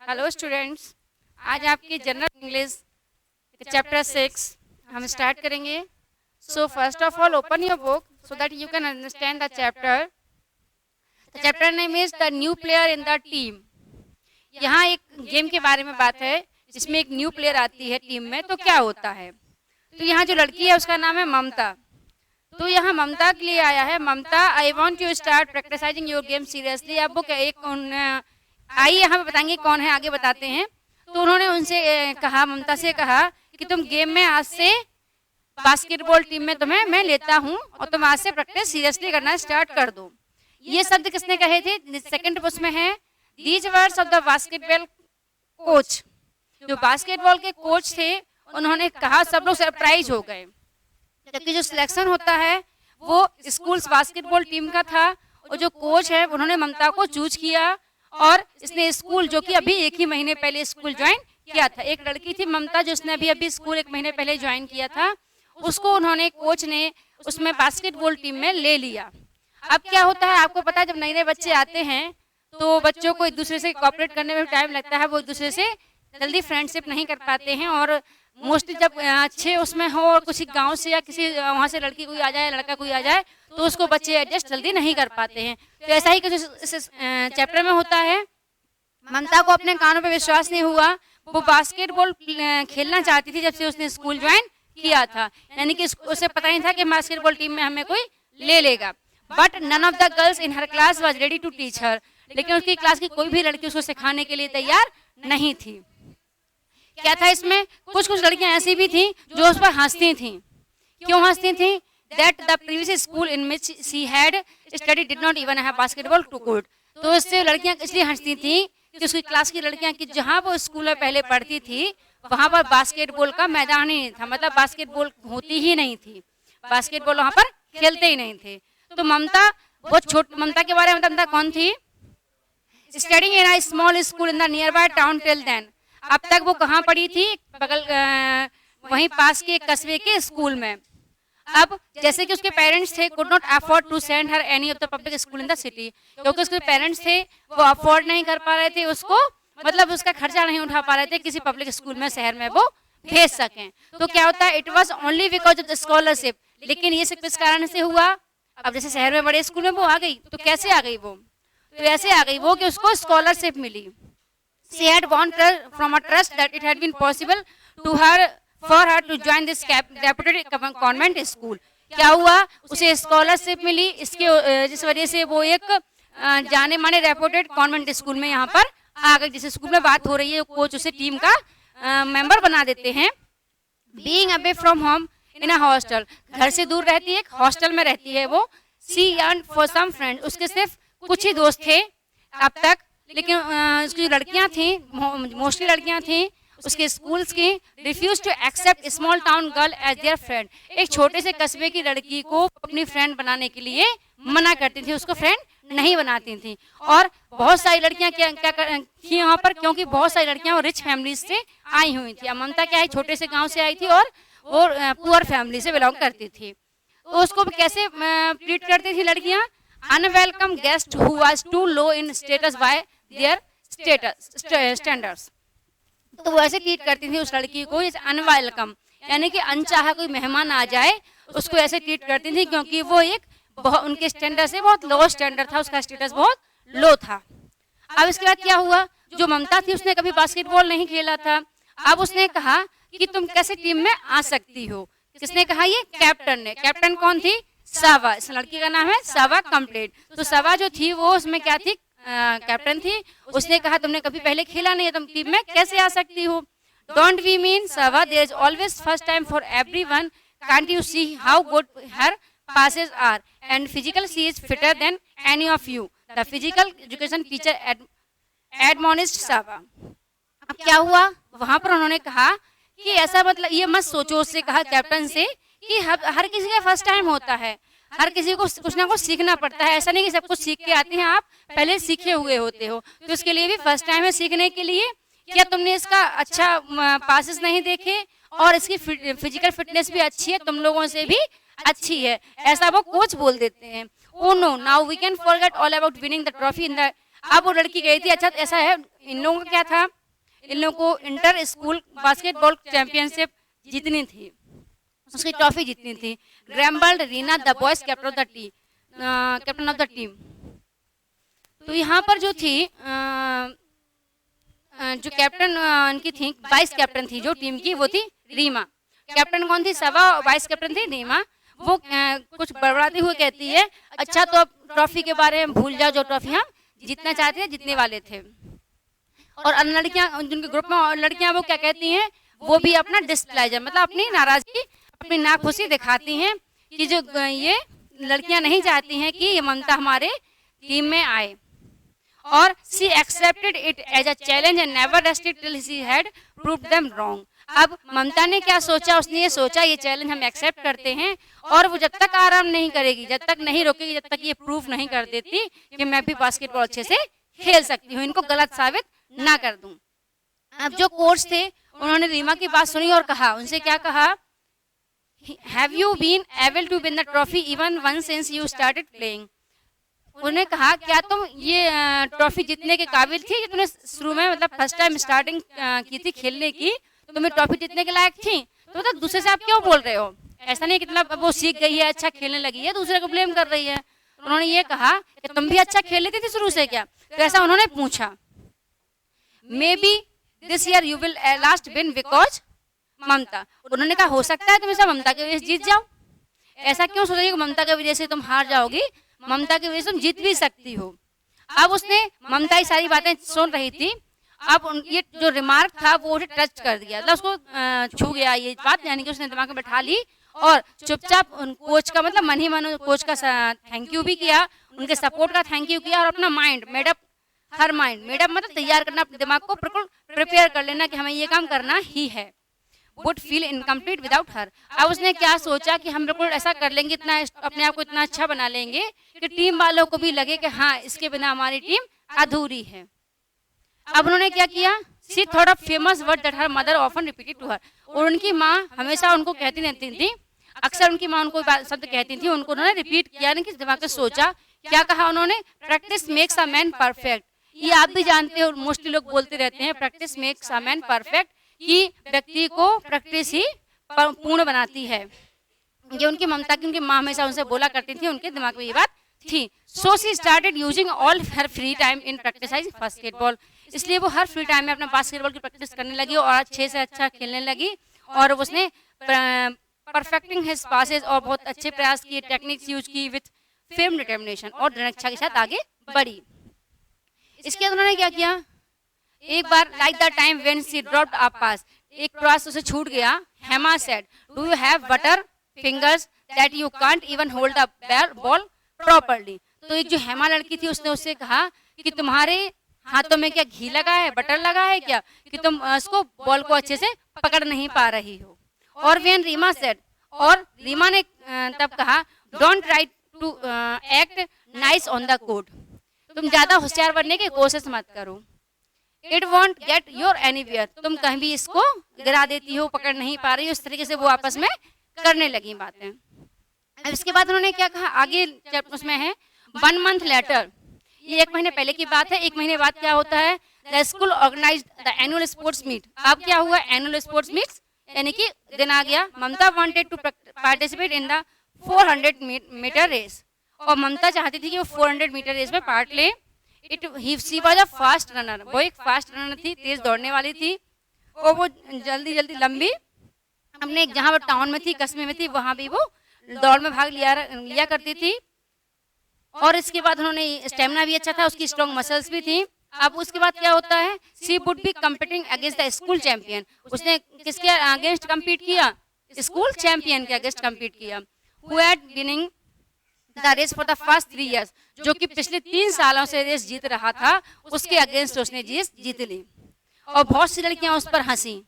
Hello students, आज आपकी general English chapter 6 हम स्टार्ट करेंगे। So first of all open your book so that you can understand the chapter. The chapter name is the new player in the team. यहाँ एक game के बारे में बात है जिसमें एक न्यू प्लेयर आती है टीम में, तो क्या होता है। तो यहाँ जो लड़की है उसका नाम है ममता। तो यहाँ ममता के लिए आया है। Mamta, I want you start practising your game seriously. अब वो एक आइए यहाँ पे बताएंगे कौन है, आगे बताते हैं। तो उन्होंने उनसे कहा, ममता से कहा कि तुम गेम में आज से बास्केटबॉल टीम में तुम्हें मैं लेता हूँ और तुम आज से प्रैक्टिस सीरियसली करना स्टार्ट कर दो। ये शब्द किसने कहे थे? सेकंड उसमें है these words of the basketball coach. जो बास्केटबॉल के कोच थे उन्होंने कहा, सब लोग सरप्राइज हो गए क्योंकि जो सिलेक्शन होता है वो स्कूल बास्केटबॉल टीम का था और जो कोच है उन्होंने ममता को चूज किया और इसने स्कूल, जो कि अभी एक ही महीने पहले स्कूल ज्वाइन किया था, एक लड़की थी ममता जिसने अभी स्कूल एक महीने पहले ज्वाइन किया था, उसको उन्होंने कोच ने उसमें बास्केटबॉल टीम में ले लिया। अब क्या होता है आपको पता है, जब नए नए बच्चे आते हैं तो बच्चों को एक दूसरे से कोऑपरेट करने में टाइम लगता है, वो एक दूसरे से जल्दी फ्रेंडशिप नहीं कर पाते हैं और मोस्टली जब अच्छे उसमें हो और किसी गांव से या किसी वहाँ से लड़की कोई आ जाए, लड़का कोई आ जाए, तो उसको बच्चे एडजस्ट जल्दी नहीं कर पाते हैं। तो ऐसा ही कुछ इस चैप्टर में होता है। ममता को अपने कानों पे विश्वास नहीं हुआ। वो बास्केटबॉल खेलना चाहती थी जब से उसने स्कूल ज्वाइन किया था, यानी कि उसे पता नहीं था कि बास्केटबॉल टीम में हमें कोई ले लेगा। But none of the girls in her class was ready to teach her. लेकिन उसकी क्लास की कोई भी लड़की उसको सिखाने के लिए तैयार नहीं थी। क्या था इसमें? कुछ लड़कियां ऐसी भी थी जो उस पर हंसती थी। क्यों हंसती थी? That the previous school in which she had study did not even have basketball to court. तो इससे लड़कियां इसलिए हंसती थी कि उसकी क्लास की लड़कियां कि जहां वो स्कूल में पहले पढ़ती थी वहां पर बास्केटबॉल का मैदान ही नहीं था, मतलब बास्केटबॉल होती ही नहीं थी, बास्केटबॉल वहां पर खेलते ही नहीं थे। तो ममता, ममता के बारे में ममता कौन थी? Studying in a small school in the nearby town till then. अब तक वो कहाँ पढ़ी थी? बगल वहीं पास के कस्बे के स्कूल में। अब जैसे कि उसके पेरेंट्स थे could not afford to send her any of the public school in the city, क्योंकि उसके पेरेंट्स थे वो अफोर्ड नहीं कर पा रहे थे उसको, मतलब उसका खर्चा नहीं उठा पा रहे थे किसी पब्लिक स्कूल में शहर में वो भेज सकें। तो क्या होता है, it was only because of the scholarship. लेकिन ये सिर्फ किस कारण से हुआ? अब जैसे शहर में बड़े स्कूल में वो आ गई, तो कैसे आ गई वो? तो ऐसे आ गई वो कि उसको स्कॉलरशिप मिली। She had won from a trust that it had been possible for her to join this reputed convent school. क्या हुआ? उसे स्कॉलरशिप मिली, इसके जिस वजह से वो एक जाने माने रेपुटेड कॉन्वेंट स्कूल में यहाँ पर आ गई। जिस स्कूल में बात हो रही है कोच उसे टीम का मेंबर बना देते हैं। Being away from home in a hostel, घर से दूर रहती है, एक हॉस्टल में रहती है वो। She yearned for some friends, उसके सिर्फ कुछ ही दोस्त थे अब तक, लेकिन उसकी जो लड़कियां थी, मोस्टली लड़कियां थी उसके स्कूल्स की, refuse to accept small town girl as their friend. एक छोटे से कस्बे की लड़की को अपनी फ्रेंड बनाने के लिए मना करती थी, उसको फ्रेंड नहीं बनाती थी। और बहुत सारी लड़कियां क्या थी यहाँ पर, क्योंकि बहुत सारी लड़कियां रिच फैमिलीज से आई हुई थी। ममता क्या है, छोटे से गाँव से आई थी और वो पुअर फैमिली से बिलोंग करती थी। तो उसको कैसे ट्रीट करती थी लड़कियाँ? Unwelcome guest who was too low in status by their standards. तो वो ऐसे ट्रीट करती थी उस लड़की को, इस अनवेलकम, यानी कि अनचाहा कोई मेहमान आ जाए उसको ऐसे ट्रीट करती थी, क्योंकि वो एक उनके स्टैंडर्ड से बहुत लो स्टैंडर्ड था, उसका स्टेटस बहुत लो था। अब इसके बाद क्या हुआ? जो ममता थी उसने कभी बास्केटबॉल नहीं खेला था। अब उसने कहा कि तुम कैसे टीम में आ सकती हो? किसने कहा? ये कैप्टन ने। कैप्टन कौन थी? सावा। इस लड़की का नाम है सावा कंप्लीट। तो सावा जो थी वो उसमें क्या थी? कैप्टन थी। उसने कहा तुमने कभी पहले खेला नहीं है, तुम टीम में कैसे आ सकती हो? डोंट वी मीन सावा, there is always first time for everyone, can't you see how good her passes are and physical she is fitter than any of you, the physical education teacher admonished Sava। अब क्या हुआ? वहां पर उन्होंने कहा कि ऐसा, मतलब ये मत सोचो, उससे कहा कैप्टन से कि हर किसी का फर्स्ट टाइम होता है, हर किसी को कुछ ना कुछ सीखना पड़ता है, ऐसा नहीं कि सब कुछ सीख के आते हैं, आप पहले सीखे हुए होते हो, तो उसके लिए भी फर्स्ट टाइम है सीखने के लिए। क्या तुमने इसका अच्छा पासेस नहीं देखे? और इसकी फिजिकल फिटनेस भी अच्छी है, तुम लोगों से भी अच्छी है, ऐसा वो कोच बोल देते हैं। Oh no, now we can forget all about winning the trophy in the. अब वो लड़की गई थी, अच्छा ऐसा है, इन लोगों का क्या था इन लोगों को इंटर स्कूल बास्केटबॉल चैंपियनशिप जीतनी थी, उसकी ट्रॉफी जीतनी थी। Grumbled Reena the boys captain of the team. तो यहाँ पर जो थी जो कैप्टन उनकी थी, वाइस कैप्टन थी जो टीम की, वो थी रीमा। कैप्टन कौन थी? सबा। वाइस कैप्टन थी रीमा। वो कुछ बड़बड़ाते हुए कहती है, अच्छा तो अब ट्रॉफी के बारे में भूल जाओ, जो ट्रॉफी हम जीतना चाहते थे, जीतने वाले थे। और अन्य लड़कियां जिनके ग्रुप में और लड़कियां, वो क्या कहती हैं, वो भी अपना डिस्प्लेजर मतलब अपनी नाराजगी, अपनी नाखुशी दिखाती हैं कि जो ये लड़कियां नहीं चाहती हैं कि ये ममता हमारे टीम में आए। और she accepted it as a challenge and never rested till she had proved them wrong. अब ममता ने क्या सोचा, उसने ये सोचा ये चैलेंज हम एक्सेप्ट करते हैं और वो जब तक आराम नहीं करेगी, जब तक नहीं रोकेगी, जब तक ये प्रूफ नहीं कर देती कि मैं भी बास्केटबॉल अच्छे से खेल सकती हूँ, इनको गलत साबित ना कर दूं। अब जो कोच थे उन्होंने रीमा की बात सुनी और कहा, उनसे क्या कहा, have you been able to win the trophy even once since you started playing. उन्हें कहा, क्या तुम ये ट्रॉफी जीतने के काबिल थी? तुमने शुरू में मतलब फर्स्ट टाइम स्टार्टिंग की थी खेलने की, तो तुम्हें ट्रॉफी जीतने के लायक थी, तो मतलब दूसरे से आप क्यों बोल रहे हो? ऐसा नहीं कि मतलब वो सीख गई है, अच्छा खेलने लगी है, दूसरे को ब्लेम कर रही है। उन्होंने ये कहा कि तुम भी अच्छा खेल लेती थी शुरू से क्या? तो ऐसा उन्होंने पूछा। Maybe this year you will last win because Mamta. उन्होंने कहा हो सकता है तुम ऐसा ममता की वजह से जीत जाओ। ऐसा क्यों सोच रही हो ममता की वजह से तुम हार जाओगी? ममता की वजह से तुम जीत भी सकती हो। अब उसने ममता की सारी बातें सुन रही थी। अब ये जो रिमार्क था वो उसे टच कर दिया, मतलब उसको छू गया ये बात, यानी कि उसने दिमाग में बैठा ली और चुपचाप कोच का मतलब मन ही मन कोच का थैंक यू भी किया, उनके सपोर्ट का थैंक यू किया और अपना mind made up, her mind made up मतलब तैयार करना, अपने दिमाग को बिल्कुल प्रिपेयर कर लेना कि हमें ये काम करना ही है। Would feel incomplete without her. अब उसने क्या सोचा कि हम बिल्कुल ऐसा कर लेंगे, इतना अपने आप को इतना अच्छा बना लेंगे कि टीम वालों को भी लगे कि हाँ इसके बिना हमारी टीम अधूरी है। अब उन्होंने क्या किया, she thought of famous word that her mother often repeated to her. और उनकी माँ हमेशा उनको कहती रहती थी, अक्सर उनकी माँ उनको शब्द कहती थी, उनको उन्होंने रिपीट किया, यानी कि दिमाग से सोचा। क्या कहा उन्होंने? Practice makes a man perfect. ये आप भी जानते हो, मोस्टली लोग बोलते रहते हैं practice makes a man perfect, कि व्यक्ति को प्रैक्टिस ही पूर्ण बनाती है। ये उनकी ममता की उनकी माँ हमेशा उनसे बोला करती थी, उनके दिमाग में ये बात थी। So she started using all her free time in practise basketball. इसलिए वो हर फ्री टाइम में अपना बास्केटबॉल की प्रैक्टिस करने लगी और अच्छे से अच्छा खेलने लगी। और उसने परफेक्टिंग हिज पासेस और बहुत अच्छे प्रयास किए, टेक्निक्स यूज की विथ फिल्म डिटर्मिनेशन और दृढ़ इच्छा के साथ आगे बढ़ी। इसके बाद उन्होंने क्या किया, एक बार like the time when she dropped a pass, एक पास उसे छूट गया। Hema said, do you have butter fingers that you can't even hold the ball properly. तो एक जो हेमा लड़की थी उसने उससे कहा कि तुम्हारे हाथों में क्या घी लगा है, बटर लगा है क्या, कि तुम उसको बॉल को अच्छे से पकड़ नहीं पा रही हो। और व्हेन रीमा सेड, और रीमा ने तब कहा, don't try to act nice on the court. तुम ज्यादा होशियार बनने की कोशिश मत करो। It won't get your anywhere. तुम कहीं भी इसको गिरा देती हो, पकड़ नहीं पा रही हो। इस तरीके से वो आपस में करने लगी बातें। अब इसके बाद उन्होंने क्या कहा आगे, उसमें है 1 month लेटर। ये 1 महीने पहले की बात है। 1 महीने बाद क्या होता है, the school organize the annual sports meet. अब क्या हुआ, एनुअल स्पोर्ट्स मीट यानी कि दिन आ गया। Mamta wanted to participate in the 400 meter race. और ममता चाहती थी कि वो 400 मीटर रेस में पार्ट ले। She was a fast runner. वो एक फास्ट रनर थी, तेज दौड़ने वाली थी। और वो जल्दी जल्दी लंबी अपने जहाँ वो टाउन में थी, कस्बे में थी, वहाँ भी वो दौड़ में भाग लिया करती थी। और इसके बाद उन्होंने स्टेमिना भी अच्छा था, उसकी स्ट्रॉन्ग मसल्स भी थी। अब उसके बाद क्या होता है, she would be competing against the school champion. उसने किसके अगेंस्ट कम्पीट किया, स्कूल चैंपियन के अगेंस्ट कम्पीट किया। Who had winning the race for the first 3 years, जो कि पिछले 3 सालों से रेस जीत रहा था, उसके अगेंस्ट उसने जीत ली। और बहुत सी लड़कियां उस पर हंसी।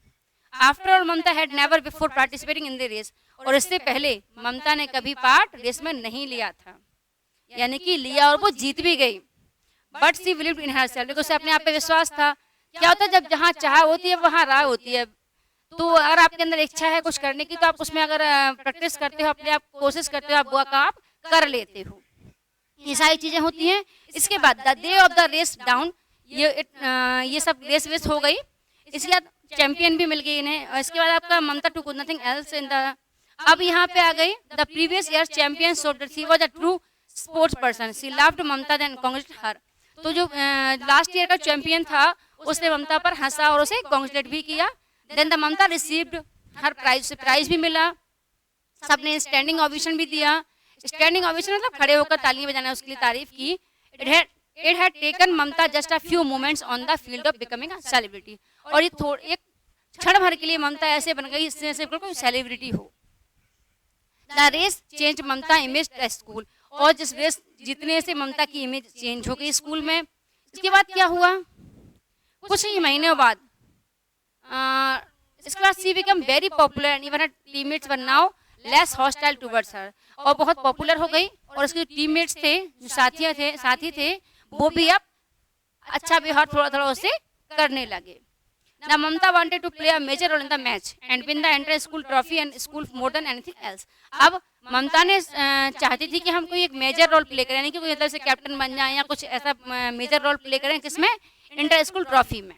After all Mamta had never before participating in the race. और इससे पहले ममता ने कभी पार्ट रेस में नहीं लिया था, यानी कि लिया और वो जीत भी गई। But she believed in herself, लेकिन उसे अपने आप पे विश्वास था। क्या होता है, जब जहाँ चाह होती है वहाँ राह होती है। तो अगर आपके अंदर इच्छा है कुछ करने की, तो आप उसमें अगर प्रैक्टिस करते हो, अपने आप कोशिश करते हो, आप वो काम कर लेते हो। ये सारी चीजें होती हैं। इसके बाद the day of the race down, ये सब रेस हो गई। इसके बाद चैंपियन भी मिल गई इन्हें। और इसके बाद आपका Mamta too could nothing else in the, अब यहाँ पे आ गई the previous year champion so that she was a true sports person, she loved Mamta then congratulate her. तो जो लास्ट ईयर का चैंपियन था उसने ममता पर हंसा और उसे कांग्रेचुलेट भी किया। Then the Mamta received her prize, prize भी मिला, सबने स्टैंडिंग ओवेशन भी दिया। स्टैंडिंग ओवेशन मतलब खड़े होकर तालियां बजाना, उसके लिए तारीफ की। It had taken Mamta just a few moments on the field of becoming a celebrity. और ये एक क्षण भर के लिए ममता ऐसे बन गई इससे कोई सेलिब्रिटी हो। The race change Mamta image the school, और जिस रेस जीतने से ममता की इमेज चेंज हो गई स्कूल में। इसके बाद क्या हुआ, कुछ ही महीनों बाद इसके बाद she become very popular and even teammates were now less hostile towards हर, और बहुत पॉपुलर हो गई। और उसके टीममेट्स थे, जो साथी थे वो भी अब अच्छा व्यवहार थोड़ा थोड़ा उससे करने लगे। Now Mamta wanted to play a major role in the match and win the entire school trophy and school more than anything else. अब ममता ने चाहती थी कि हम कोई एक मेजर रोल प्ले करें, यानी कि कोई तरह से कैप्टन बन जाए या कुछ ऐसा मेजर रोल प्ले करें, किसमें, इंटर स्कूल ट्रॉफी में।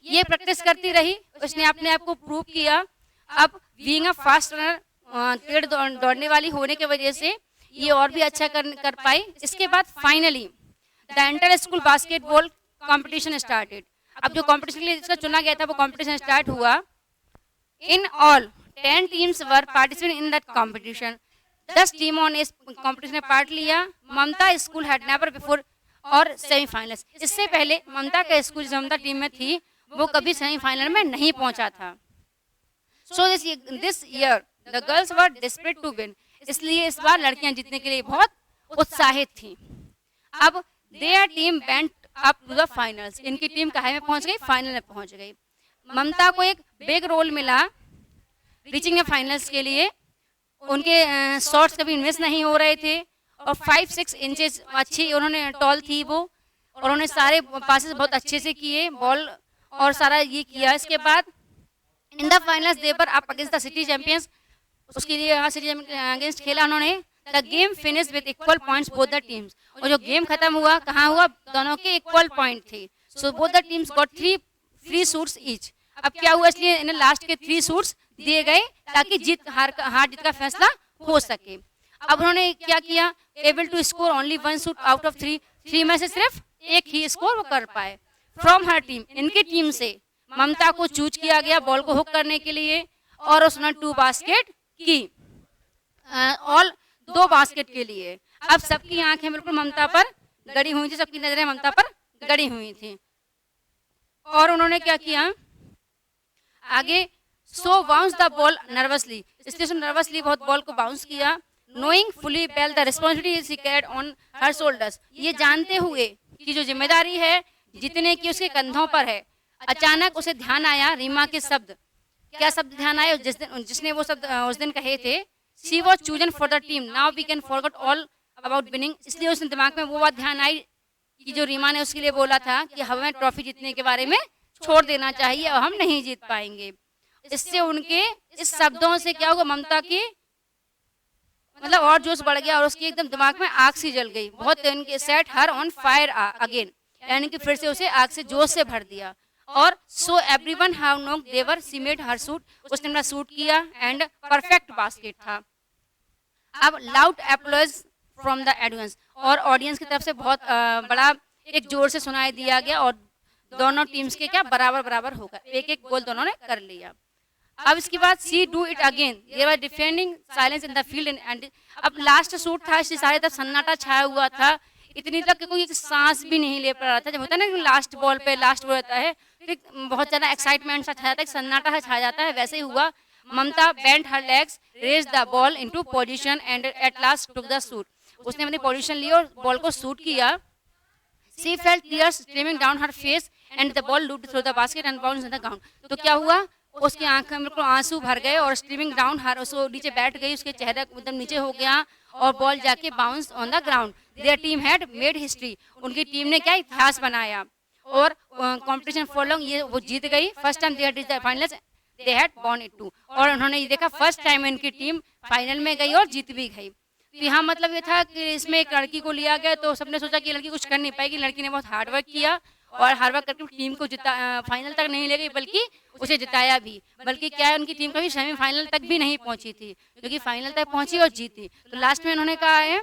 ये प्रैक्टिस करती रही, उसने अपने आप को प्रूव किया। अब बीइंग अ फास्ट रनर, तेज दौड़ने वाली होने की वजह से ये और भी अच्छा कर पाई। इसके बाद finally the inter school basketball competition started. अब जो कॉम्पिटिशन के लिए जिसका चुना गया था वो कॉम्पिटिशन स्टार्ट हुआ। In all 10 teams were participate in that competition, 10 टीमों ने इस कॉम्पिटिशन में पार्ट लिया। ममता स्कूल हैड नेवर बिफोर और सेमीफाइनल्स, इससे पहले ममता का स्कूल जो ममता टीम में थी वो कभी सेमीफाइनल में नहीं पहुंचा था। So this year the girls were desperate to win, इसलिए इस बार लड़कियां जीतने के लिए बहुत उत्साहित थी। अब their team went up to the finals, इनकी टीम कहाँ में पहुंच गई, फाइनल में पहुंच गई। ममता को एक बिग रोल मिला रीचिंग द फाइनल्स के लिए। उनके शॉट्स कभी मिस नहीं हो रहे थे और 5-6 इंचेस अच्छी उन्होंने टॉल थी वो, और उन्होंने सारे पासेस बहुत अच्छे से किए बॉल और सारा ये किया। इसके बाद in the finals they were up against the city champions, उसके लिए सिटी अगेंस्ट खेला उन्होंने। The game finish with equal points both the teams, और जो गेम खत्म हुआ कहाँ हुआ, दोनों के इक्वल पॉइंट थे। So both the teams got 3 free shoots each. अब क्या हुआ, इसलिए इन्हें लास्ट के 3 शूट्स दिए गए ताकि हार जीत का फैसला हो सके। अब उन्होंने क्या किया, able to score only 1 shoot out of 3 में से सिर्फ एक ही स्कोर वो कर पाए। फ्रॉम हर टीम, इनकी टीम से ममता को चूज किया गया बॉल को हुक करने के लिए, और उसने 2 बास्केट की, ऑल 2 बास्केट के लिए। अब सबकी आंखें बिल्कुल ममता पर गड़ी हुई थी, सबकी नजरें ममता पर गड़ी हुई थी। और उन्होंने क्या किया आगे, सो बाउंस द बॉल नर्वसली, इसलिए उसने नर्वसली बहुत बॉल को बाउंस किया। Knowing fully well the responsibility she carried on her shoulders, ये जानते हुए कि जो जिम्मेदारी है जितने की उसके कंधों पर है। अचानक उसे ध्यान आया रीमा के शब्द, क्या शब्द ध्यान आए जिसने वो शब्द उस दिन कहे थे, she was chosen for the team now we can forget all about winning. इसलिए उसने दिमाग में वो बात ध्यान आई कि जो रीमा ने उसके लिए बोला था कि हमें ट्रॉफी जीतने के बारे में छोड़ देना चाहिए और हम नहीं जीत पाएंगे। इससे उनके इस शब्दों से क्या होगा, ममता की मतलब और जोश बढ़ गया और उसकी एकदम दिमाग में आग सी जल गई बहुत। इनके set her on fire again, यानी कि फिर से उसे आग से जोश से भर दिया। और so everyone have known their she made her shoot, उसने अपना शूट किया एंड परफेक्ट बास्केट था। अब loud applause from the audience, और ऑडियंस की तरफ से बहुत बड़ा एक जोर से सुनाई दिया गया, और दोनों टीम्स के क्या बराबर बराबर होगा, एक एक गोल दोनों ने कर लिया। अब इसके बाद she do it again, they were defending silence in the field and अब लास्ट शूट था, इसलिए सारे तरफ सन्नाटा छाया हुआ था, इतनी तक कि कोई सांस भी नहीं ले पा रहा था। जब होता है ना लास्ट बॉल पे लास्ट बॉल रहता है तो बहुत ज़्यादा एक्साइटमेंट सा छा जाता है, सन्नाटा छा जाता है, वैसे ही हुआ। Mamta bent her legs, raise the ball into position and at last took the shoot, उसने अपनी पोजीशन ली और बॉल को शूट किया। She felt tears streaming down her face and the ball looped through the basket and bounced in the ground. तो क्या हुआ, उसकी आंखों में बिल्कुल आंसू भर गए और स्ट्रीमिंग डाउन हर उसको नीचे बैठ गई, उसके चेहरा एकदम नीचे हो गया और बॉल जाके bounce on the ground. Their team had made history, उनकी टीम ने क्या इतिहास बनाया और कंपटीशन फॉर लॉन्ग ये वो जीत गई। First time they had reached the finals they had won it too, और उन्होंने ये देखा फर्स्ट टाइम इनकी टीम फाइनल में गई और जीत भी गई। तो यहाँ मतलब ये था कि इसमें एक लड़की को लिया गया तो सबने सोचा कि लड़की कुछ कर नहीं पाएगी, लड़की ने बहुत हार्ड वर्क किया और हार्ड वर्क करके टीम को फाइनल तक नहीं ले गई, बल्कि उसे जिताया भी। बल्कि क्या है, उनकी टीम कभी सेमीफाइनल तक भी नहीं पहुंची थी, क्योंकि फाइनल तक पहुंची और जीती। तो लास्ट में उन्होंने कहा है,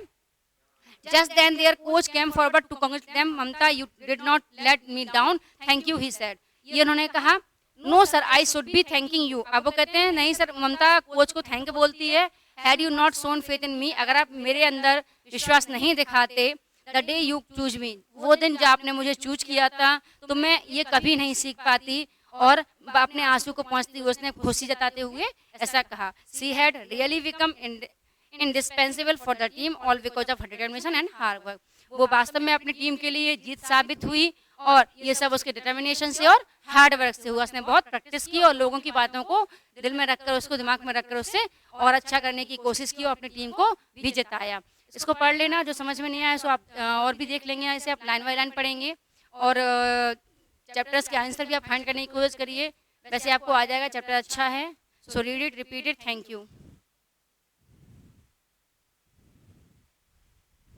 just then their coach came forward to congratulate them, Mamta, you did not let me down, thank you, he said। ये उन्होंने कहा, no sir, I should be thanking you. अब वो कहते हैं, नहीं सर, ममता कोच को थैंक बोलती है। Had you not shown faith in me, अगर आप मेरे अंदर विश्वास नहीं दिखाते, the day you choose me, वो दिन जब आपने मुझे चूज किया था, तो मैं ये कभी नहीं सीख पाती। और अपने आंसू को पहुंचती हुई उसने खुशी जताते हुए ऐसा कहा, she had really become indispensable for the team all because of her determination and hard work। वो वास्तव में अपनी टीम के लिए जीत साबित हुई, और ये सब उसके डिटर्मिनेशन से और हार्ड वर्क से हुआ। उसने बहुत प्रैक्टिस की और लोगों की बातों को दिल में रखकर, उसको दिमाग में रखकर उससे और अच्छा करने की कोशिश की और अपनी टीम को भी जिताया। इसको पढ़ लेना, जो समझ में नहीं आया सो आप और भी देख लेंगे, इसे आप लाइन बाय लाइन पढ़ेंगे और चैप्टर्स के आंसर भी आप फाइंड करने की कोशिश करिए। वैसे आपको आ जाएगा, चैप्टर अच्छा है। So read it, repeat it. Thank you.